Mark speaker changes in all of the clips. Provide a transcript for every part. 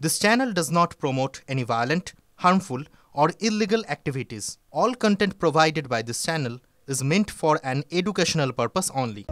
Speaker 1: This channel does not promote any violent, harmful, or illegal activities. All content provided by this channel is meant for an educational purpose only.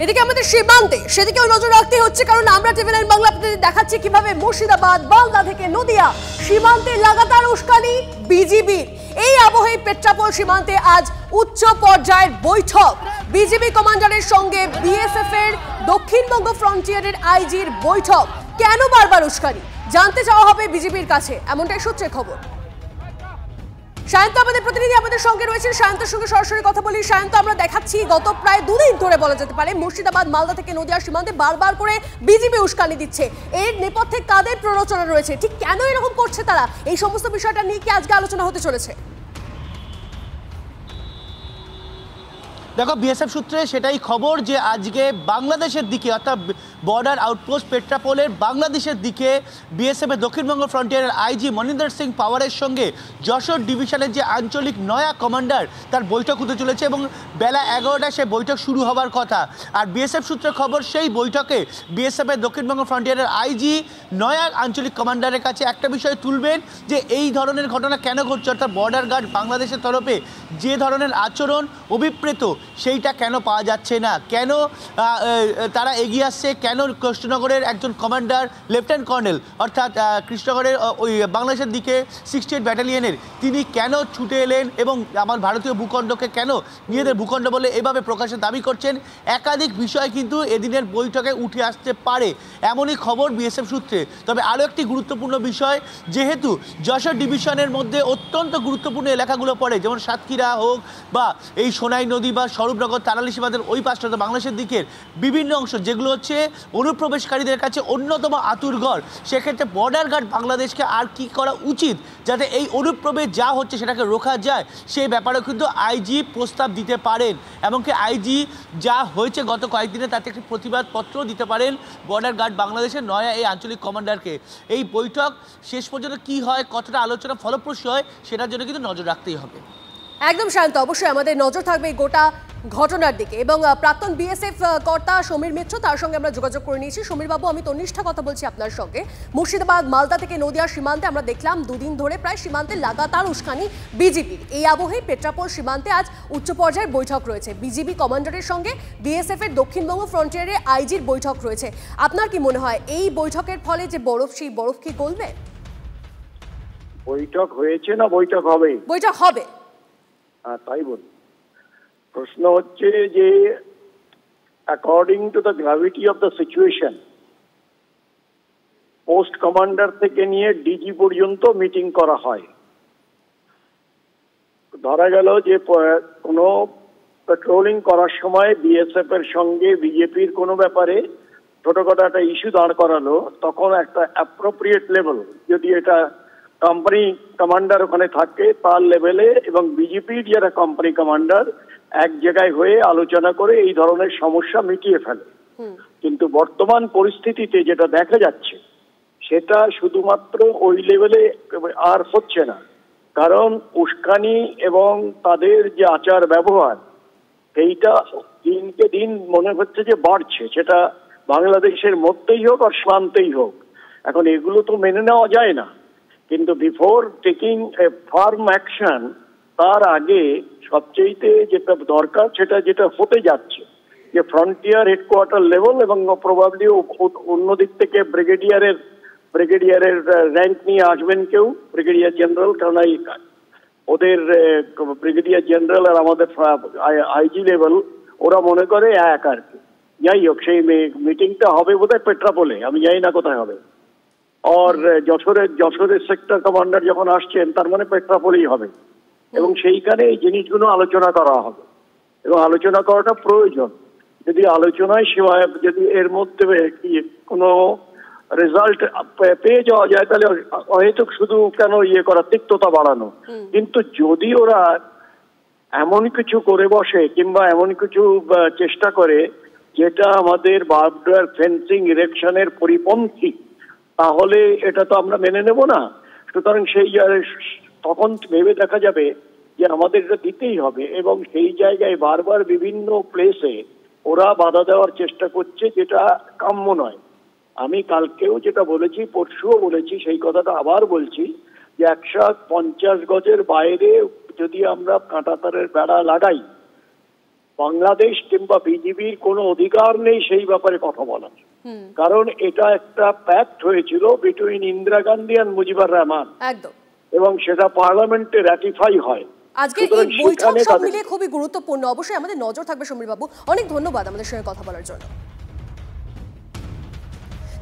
Speaker 2: এদিকে আমাদের সীমান্তে সেদিকেও নজর রাখতে হচ্ছে, কারণ আমরা টিভি9 বাংলা আপনাদের দেখাচ্ছি কিভাবে মুর্শিদাবাদ মালদা থেকে নদিয়া সীমান্তে লাগাতার উস্কানি বিজিবির। এই আবহে পেট্রাপোল সীমান্তে আজ উচ্চ পর্যায়ের বৈঠক, বিজিবি কমান্ডারের সঙ্গে বিএসএফ এর দক্ষিণবঙ্গ ফ্রন্টিয়ারের আইজির বৈঠক। কেন বারবার উস্কানি জানতে চাওয়া হবে বিজিবির কাছে, এমনটাই সূত্রে খবর। সায়ন্ত আমাদের প্রতিনিধি আমাদের সঙ্গে রয়েছেন, সায়ন্তের সঙ্গে সরাসরি কথা বলি। সায়ন্ত, আমরা দেখাচ্ছি গত প্রায় দুদিন ধরে বলা যেতে পারে মুর্শিদাবাদ মালদা থেকে নদিয়া সীমান্তে বারবার করে বিজিবি উস্কানি দিচ্ছে। এর নেপথ্যে কাদের প্ররোচনা রয়েছে, ঠিক কেন এরকম করছে তারা, এই সমস্ত বিষয়টা নিয়ে কি আজকে আলোচনা হতে চলেছে?
Speaker 3: দেখো, বিএসএফ সূত্রে সেটাই খবর যে আজকে বাংলাদেশের দিকে অর্থাৎ বর্ডার আউটপোস্ট পেট্রাপোলের বাংলাদেশের দিকে বিএসএফের দক্ষিণবঙ্গ ফ্রন্টিয়ারের আইজি মনিন্দর সিং পাওয়ারের সঙ্গে যশোর ডিভিশনের যে আঞ্চলিক নয়া কমান্ডার তার বৈঠক হতে চলেছে এবং বেলা 11টায় সে বৈঠক শুরু হওয়ার কথা। আর বিএসএফ সূত্রে খবর, সেই বৈঠকে বিএসএফের দক্ষিণবঙ্গ ফ্রন্টিয়ারের আইজি নয়া আঞ্চলিক কমান্ডারের কাছে একটা বিষয় তুলবেন যে এই ধরনের ঘটনা কেন ঘটছে, অর্থাৎ বর্ডার গার্ড বাংলাদেশের তরফে যে ধরনের আচরণ অভিপ্রেত সেইটা কেন পাওয়া যাচ্ছে না, কেন তারা এগিয়ে আসছে, কেন কৃষ্ণনগরের একজন কমান্ডার লেফটেন্যান্ট কর্নেল অর্থাৎ কৃষ্ণনগরের ওই বাংলাদেশের দিকে 68 ব্যাটালিয়নের তিনি কেন ছুটে এলেন এবং আমার ভারতীয় ভূখণ্ডকে কেন নিজেদের ভূখণ্ড বলে এভাবে প্রকাশের দাবি করছেন। একাধিক বিষয় কিন্তু এদিনের বৈঠকে উঠে আসতে পারে, এমনই খবর বিএসএফ সূত্রে। তবে আরও একটি গুরুত্বপূর্ণ বিষয়, যেহেতু যশোর ডিভিশনের মধ্যে অত্যন্ত গুরুত্বপূর্ণ এলাকাগুলো পড়ে, যেমন সাতক্ষীরা হোক বা এই সোনাই নদী বা স্বরূপনগর তারালি সীমান্তের ওই পাশটা বাংলাদেশের দিকের বিভিন্ন অংশ যেগুলো হচ্ছে অনুপ্রবেশকারীদের কাছে অন্যতম আতুরঘর, সেক্ষেত্রে বর্ডার গার্ড বাংলাদেশকে আর কি করা উচিত যাতে এই অনুপ্রবেশ যা হচ্ছে সেটাকে রোখা যায়, সেই ব্যাপারেও কিন্তু আইজি প্রস্তাব দিতে পারেন। এমনকি আইজি যা হয়েছে গত কয়েকদিনে তাতে একটি প্রতিবাদপত্র দিতে পারেন বর্ডার গার্ড বাংলাদেশের নয়া এই আঞ্চলিক কমান্ডারকে। এই বৈঠক শেষ পর্যন্ত কি হয়, কতটা আলোচনা ফলপ্রসূ হয়, সেটার জন্য কিন্তু নজর রাখতেই হবে।
Speaker 2: একদম শান্ত, অবশ্যই আমাদের নজর থাকবে এই গোটা ঘটনার দিকে। এবং প্রাক্তন বিএসএফ কর্তা সমীর মিত্র, তার সঙ্গে আমরা যোগাযোগ করে নিয়েছি। সমীর বাবু, আমি তনিষ্ঠা কথা বলছি আপনার সঙ্গে। মুর্শিদাবাদ মালদা থেকে নদিয়া সীমান্তে আমরা দেখলাম দুদিন ধরে প্রায় সীমান্তে লাগাতার উস্কানি বিজিবির। এই আবহে পেট্রাপোল সীমান্তে আজ উচ্চ পর্যায়ের বৈঠক রয়েছে, বিজিবি কমান্ডারের সঙ্গে বিএসএফ এর দক্ষিণবঙ্গ ফ্রন্টিয়ারের আইজির বৈঠক রয়েছে। আপনার কি মনে হয় এই বৈঠকের ফলে যে বরফ, সেই বরফ কি গলবে?
Speaker 4: বৈঠক হয়েছে না বৈঠক হবে?
Speaker 2: বৈঠক হবে।
Speaker 4: তাই বল। প্রশ্ন হচ্ছে যে according to the gravity of the situation, post commander থেকে নিয়ে ডিজি পর্যন্ত মিটিং করা হয়। ধরা গেল যে কোনো পেট্রোলিং করার সময় বিএসএফ এর সঙ্গে বিজেপির কোনো ব্যাপারে ছোটখাটো একটা ইস্যু দাঁড় করালো, তখন একটা অ্যাপ্রোপ্রিয়েট লেভেল, যদি এটা কোম্পানি কমান্ডার ওখানে থাকে তার লেভেলে এবং বিজেপির যারা কোম্পানি কমান্ডার এক জায়গায় হয়ে আলোচনা করে এই ধরনের সমস্যা মিটিয়ে ফেলে। কিন্তু বর্তমান পরিস্থিতিতে যেটা দেখা যাচ্ছে সেটা শুধুমাত্র ওই লেভেলে আর হচ্ছে না, কারণ উস্কানি এবং তাদের যে আচার ব্যবহার এইটা দিনকে দিন মনে হচ্ছে যে বাড়ছে, সেটা বাংলাদেশের মধ্যেই হোক আর সীমান্তেই হোক। এখন এগুলো তো মেনে নেওয়া যায় না, কিন্তু before taking a farm action তার আগে সবচেয়ে যেটা দরকার সেটা যেটা হতে যাচ্ছে যে ফ্রন্টিয়ার হেডকোয়ার্টার লেভেল এবং প্রবাবলি অন্যদিক থেকে ব্রিগেডিয়ারের র্যাঙ্ক নিয়ে আসবেন কেউ, ব্রিগেডিয়ার জেনারেল, কারণ ওদের ব্রিগেডিয়ার জেনারেল আর আমাদের আইজি লেভেল ওরা মনে করে এক আর কি। যাই হোক, সেই মিটিংটা হবে বোধহয় পেট্রাপোলে, আমি জানি না কোথায় হবে। আর যশোরের সেক্টর কমান্ডার যখন আসছেন তার মানে পেট্রাপোলেই হবে এবং সেইখানে এই জিনিসগুলো আলোচনা করা হবে এবং আলোচনা করাটা প্রয়োজন। যদি আলোচনায় সেবায় যদি এর মধ্যে কোনো রেজাল্ট পেয়ে যাওয়া যায় তাহলে হয়তো শুধু কেন করা, তিক্ততা বাড়ানো। কিন্তু যদি ওরা এমন কিছু করে বসে কিংবা এমন কিছু চেষ্টা করে যেটা আমাদের বর্ডার ফেন্সিং ইরেকশনের পরিপন্থী, তাহলে এটা তো আমরা মেনে নেব না। সুতরাং সেই তখন ভেবে দেখা যাবে যে আমাদের এটা দিতেই হবে এবং সেই জায়গায় বারবার বিভিন্ন প্লেসে ওরা বাধা দেওয়ার চেষ্টা করছে, যেটা কাম্য নয়। আমি কালকেও যেটা বলেছি, পরশুও বলেছি, সেই কথাটা আবার বলছি যে 150 গজের বাইরে যদি আমরা কাঁটাতারের বেড়া লাগাই, বাংলাদেশ কিংবা বিজিবির কোনো অধিকার নেই সেই ব্যাপারে কথা বলার। কারণ এটা একটা প্যাক্ট হয়েছিল বিটুইন ইন্দিরা গান্ধী আর মুজিবুর রহমান,
Speaker 2: একদম,
Speaker 4: এবং সেটা পার্লামেন্টে রাটিফাই হয়।
Speaker 2: আজকে এই বৈঠক সব মিলিয়ে খুবই গুরুত্বপূর্ণ, অবশ্যই আমাদের নজর থাকবে। সমীর বাবু, অনেক ধন্যবাদ আমাদের সঙ্গে কথা বলার জন্য।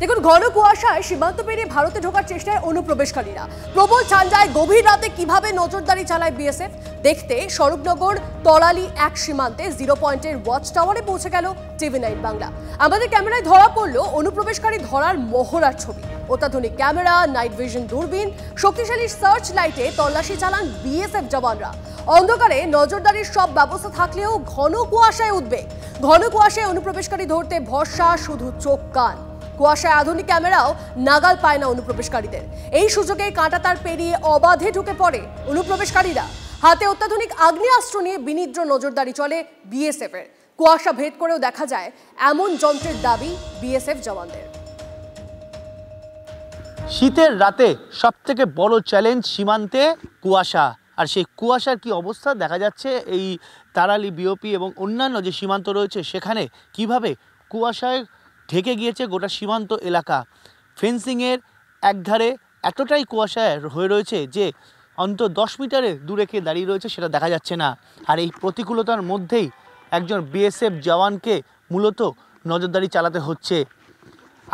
Speaker 2: দেখুন, ঘন কুয়াশায় সীমান্ত পেরিয়ে ভারতে ঢোকার চেষ্টায় অনুপ্রবেশকারীরা, প্রবল ঠান্ডায় গভীর রাতে কিভাবে নজরদারি চালায় বিএসএফ দেখতে স্বরূপনগর তলালি 1 সীমান্তে 0 পয়েন্টের ওয়াচ টাওয়ারে পৌঁছে গেল TV9 বাংলা। আমাদের ক্যামেরায় ধরা পড়ল অনুপ্রবেশকারী ধরার মহড়ার ছবি। অত্যাধুনিক ক্যামেরা, নাইট ভিশন দূরবীন, শক্তিশালী সার্চ লাইটে তল্লাশি চালান বিএসএফ জওয়ানরা। অন্ধকারে নজরদারির সব ব্যবস্থা থাকলেও ঘন কুয়াশায় উদ্বেগ। ঘন কুয়াশায় অনুপ্রবেশকারী ধরতে ভরসা শুধু চোখ কান। কুয়াশায় আধুনিক ক্যামেরাও নাগাল পায় না অনুপ্রবেশকারীদের। এই সুযোগে কাঁটাতার পেরিয়ে অবাধে ঢুকে পড়ে অনুপ্রবেশকারীরা। হাতে অত্যাধুনিক আগ্নেয়াস্ত্র নিয়ে বিনিদ্র নজরদারি চলে বিএসএফ এর। কুয়াশা ভেদ করেও দেখা যায় এমন যন্ত্রের দাবি বিএসএফ জওয়ানদের।
Speaker 3: শীতের রাতে সবথেকে বড় চ্যালেঞ্জ সীমান্তে কুয়াশা। আর সেই কুয়াশার কি অবস্থা দেখা যাচ্ছে এই তারালি বিওপি এবং অন্যান্য যে সীমান্ত রয়েছে সেখানে কিভাবে কুয়াশায় ঢেকে গিয়েছে গোটা সীমান্ত এলাকা। ফেন্সিংয়ের একধারে এতটাই কুয়াশায় হয়ে রয়েছে যে অন্তত 10 মিটারের দূরে কে দাঁড়িয়ে রয়েছে সেটা দেখা যাচ্ছে না। আর এই প্রতিকূলতার মধ্যেই একজন বিএসএফ জওয়ানকে মূলত নজরদারি চালাতে হচ্ছে।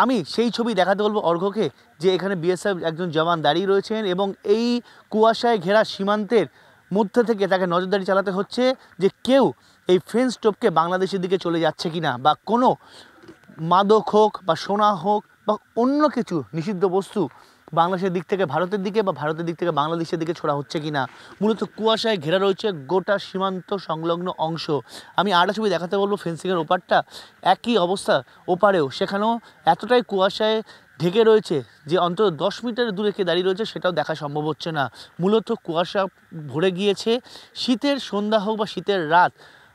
Speaker 3: আমি সেই ছবি দেখাতে বলবো অর্ঘ্যকে যে এখানে বিএসএফ একজন জওয়ান দাঁড়িয়ে রয়েছেন এবং এই কুয়াশায় ঘেরা সীমান্তের মধ্যে থেকে তাকে নজরদারি চালাতে হচ্ছে যে কেউ এই ফেন্স টপকে বাংলাদেশের দিকে চলে যাচ্ছে কিনা, বা কোনো মাদক হোক বা সোনা হোক বা অন্য কিছু নিষিদ্ধ বস্তু বাংলাদেশের দিক থেকে ভারতের দিকে বা ভারতের দিক থেকে বাংলাদেশের দিকে ছোড়া হচ্ছে কিনা। মূলত কুয়াশায় ঘেরা রয়েছে গোটা সীমান্ত সংলগ্ন অংশ। আমি আরেকটা ছবি দেখাতে বলবো ফেন্সিংয়ের ওপারটা, একই অবস্থা ওপারেও, সেখানেও এতটাই কুয়াশায় ঢেকে রয়েছে যে অন্তত 10 মিটার দূরে কে দাঁড়িয়ে রয়েছে সেটাও দেখা সম্ভব হচ্ছে না। মূলত কুয়াশা ভরে গিয়েছে। শীতের সন্ধ্যা হোক বা শীতের রাত,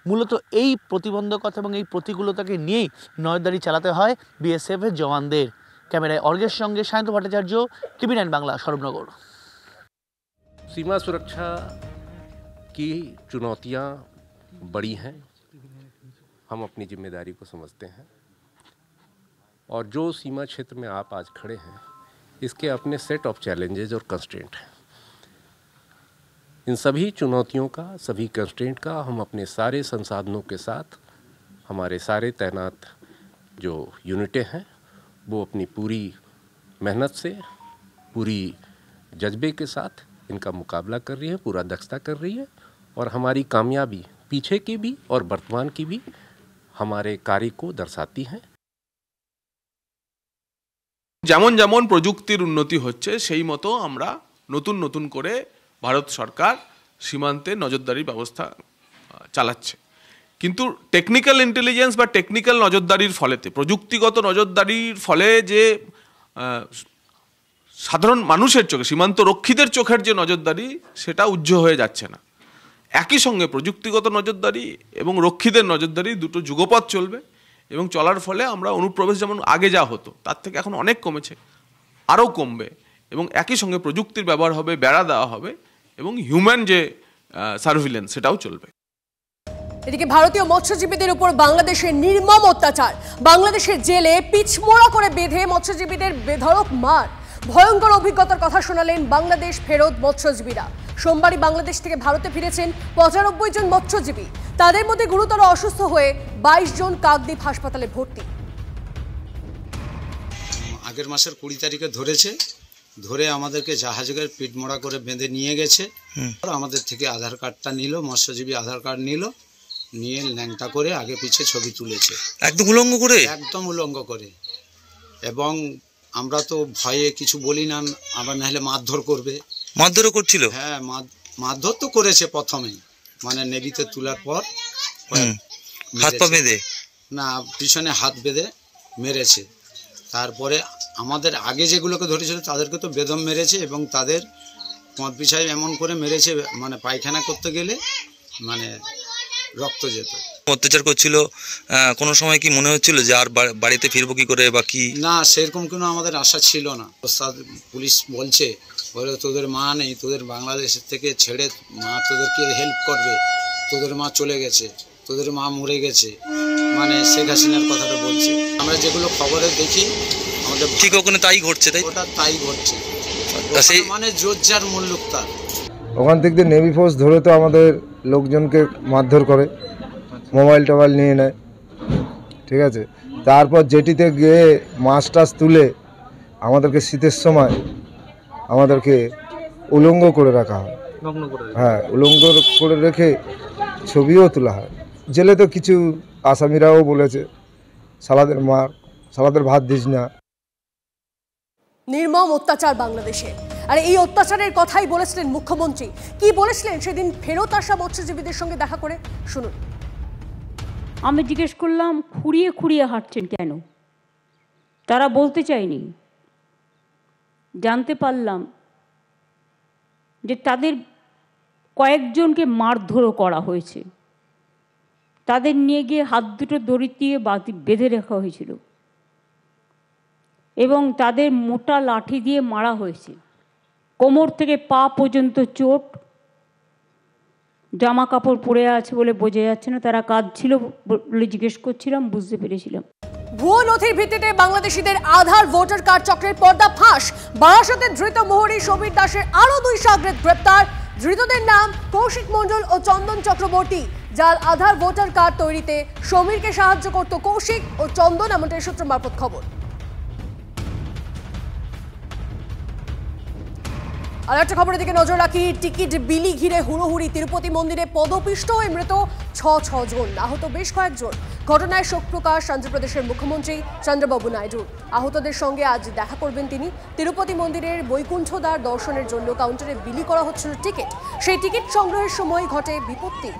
Speaker 3: মূলত এই প্রতিবন্ধকতা এবং এই প্রতিকূলতাকে নিয়েই নজরদারি চালাতে হয় বিএসএফের জওয়ানদের। कैमराय अर्घेर संगे शांत भट्टाचार्य, TV9 बांग्ला, स्वरूपनगर।
Speaker 5: सीमा सुरक्षा की चुनौतियां बड़ी हैं, हम अपनी जिम्मेदारी को समझते हैं, और जो सीमा क्षेत्र में आप आज खड़े हैं इसके अपने सेट ऑफ चैलेंजेस और कंस्ट्रेंट हैं। इन सभी चुनौतियों का, सभी कंस्ट्रेंट का हम अपने सारे संसाधनों के साथ, हमारे सारे तैनात जो यूनिटें हैं वो अपनी पूरी मेहनत से, पूरी जज्बे के साथ इनका मुकाबला कर रही है, पूरा दक्षता कर रही है, और हमारी कामयाबी पीछे की भी और वर्तमान की भी हमारे कार्य को दर्शाती है।
Speaker 6: যেমন যেমন প্রযুক্তির উন্নতি হচ্ছে সেই মতো আমরা নতুন নতুন করে ভারত সরকার সীমান্তে নজরদারির ব্যবস্থা চালাচ্ছে, কিন্তু টেকনিক্যাল ইন্টেলিজেন্স বা টেকনিক্যাল নজরদারির ফলেতে, প্রযুক্তিগত নজরদারির ফলে যে সাধারণ মানুষের চোখে, সীমান্ত রক্ষীদের চোখের যে নজরদারি সেটা উজ্জ্বল হয়ে যাচ্ছে না। একই সঙ্গে প্রযুক্তিগত নজরদারি এবং রক্ষীদের নজরদারি দুটো যুগপৎ চলবে, এবং চলার ফলে আমরা অনুপ্রবেশ যেমন আগে যা হতো তার থেকে এখন অনেক কমেছে, আরও কমবে, এবং একই সঙ্গে প্রযুক্তির ব্যবহার হবে, বেড়া দেওয়া হবে, এবং হিউম্যান যে সার্ভিলেন্স সেটাও চলবে।
Speaker 2: এদিকে ভারতীয় মৎস্যজীবীদের উপর বাংলাদেশের নির্মম অত্যাচার। বাংলাদেশের জেলে পিছমোড়া করে বেঁধে মৎস্যজীবীদের বেধড়ক মার। ভয়ঙ্কর অভিজ্ঞতার কথা শোনালেন বাংলাদেশ ফেরত মৎস্যজীবীরা। সোমবারই বাংলাদেশ থেকে ভারতে ফিরেছেন 95 জন মৎস্যজীবী। তাদের মধ্যে গুরুতর অসুস্থ হয়ে 22 জন কাকদ্বীপ হাসপাতালে ভর্তি।
Speaker 7: আগের মাসের 20 তারিখে ধরে আমাদেরকে জাহাজে পিঠমোড়া করে বেঁধে নিয়ে গেছে। আমাদের থেকে আধার কার্ডটা নিল, মৎস্যজীবী আধার কার্ড নিয়ে ল্যাংটা করে আগে পিছে ছবি তুলেছে, একদম উলঙ্গ করে। এবং আমরা তো ভয়ে কিছু বলি না, আবার নাহলে মারধর করবে।
Speaker 8: মারধরও করছিল?
Speaker 7: হ্যাঁ, মারধর তো করেছে প্রথমেই, মানে নেভিতে তোলার পর
Speaker 8: হাত পা বেঁধে,
Speaker 7: না পিছনে হাত বেঁধে মেরেছে। তারপরে আমাদের আগে যেগুলোকে ধরেছিল তাদেরকে তো বেদম মেরেছে, এবং তাদের পথ পিছায় এমন করে মেরেছে মানে পায়খানা করতে গেলে মানে রক্ত যেত।
Speaker 8: অত্যাচার করছিল, কোনো সময় কি মনে হচ্ছিল যে আর বাড়িতে ফিরবো কি করে বা কি?
Speaker 7: না, সেরকম কোনো আমাদের আশা ছিল না। পুলিশ বলছে তোদের মা নেই, তোদের বাংলাদেশের থেকে ছেড়ে মা তোদেরকে হেল্প করবে, তোদের মা চলে গেছে, তোদের মা মরে গেছে, মানে শেখ হাসিনার কথাটা বলছে। আমরা যেগুলো খবরে দেখি আমাদের
Speaker 8: ঠিক ওখানে তাই ঘটছে, তাই
Speaker 7: ওটা তাই ঘটছে, মানে জোরজার মুল্লুক তার।
Speaker 9: ওখান থেকে নেভি ফোর্স ধরে তো আমাদের লোকজনকে মারধর করে, মোবাইল টোবাইল নিয়ে নেয়, ঠিক আছে। তারপর জেটিতে গিয়ে মাছ টাছ তুলে আমাদেরকে শীতের সময় আমাদেরকে উলঙ্গ করে রাখা হয়, হ্যাঁ উলঙ্গ করে রেখে ছবিও তোলা হয়। জেলে তো কিছু আসামিরাও বলেছে সালাদের মার, সালাদের ভাত দিস না।
Speaker 2: নির্মম অত্যাচার বাংলাদেশে, আর এই অত্যাচারের কথাই বলেছিলেন মুখ্যমন্ত্রী। কি বলেছিলেন সেদিন ফেরত আসা মৎস্যজীবীদের সঙ্গে দেখা করে, শুনুন।
Speaker 10: আমি জিজ্ঞেস করলাম খুঁড়িয়ে খুঁড়িয়ে হাঁটছেন কেন, তারা বলতে চায়নি। জানতে পারলাম যে তাদের কয়েকজনকে মারধরও করা হয়েছে, তাদের নিয়ে গিয়ে হাত দুটো দড়ি দিয়ে বেঁধে রাখা হয়েছিল এবং তাদের মোটা লাঠি দিয়ে মারা হয়েছে, কোমর থেকে পা পর্যন্ত চোট, জামা কাপড় পরে আছে বলে বোঝা যাচ্ছে না তারা কাঁদছিল বলে জিজ্ঞেস করছিলাম, বুঝতে পেরেছিলাম।
Speaker 2: ভুয়ো নথির ভিত্তিতে বাংলাদেশিদের আধার ভোটার কার্ড চক্রের পর্দা ফাঁস। বারাসতে ধৃত মোহরী সমীর দাসের আরো 2 সাগরেদ গ্রেপ্তার। ধৃতদের নাম কৌশিক মণ্ডল ও চন্দন চক্রবর্তী। যার আধার ভোটার কার্ড তৈরিতে সমীরকে সাহায্য করত কৌশিক ও চন্দন, এমনটাই সূত্র মারফত খবর। আর একটা খবরের দিকে নজর রাখি। টিকিট বিলি ঘিরে হুড়োহুড়ি। তিরুপতি মন্দিরে পদপিষ্ট হয়ে মৃত 6 জন, আহত বেশ কয়েকজন। ঘটনায় শোক প্রকাশ অন্ধ্রপ্রদেশের মুখ্যমন্ত্রী চন্দ্রবাবু নাইডু। আহতদের সঙ্গে আজ দেখা করবেন তিনি। তিরুপতি মন্দিরের বৈকুণ্ঠদ্বার দর্শনের জন্য কাউন্টারে বিলি করা হচ্ছিল টিকিট। সেই টিকিট সংগ্রহের সময় ঘটে বিপত্তি।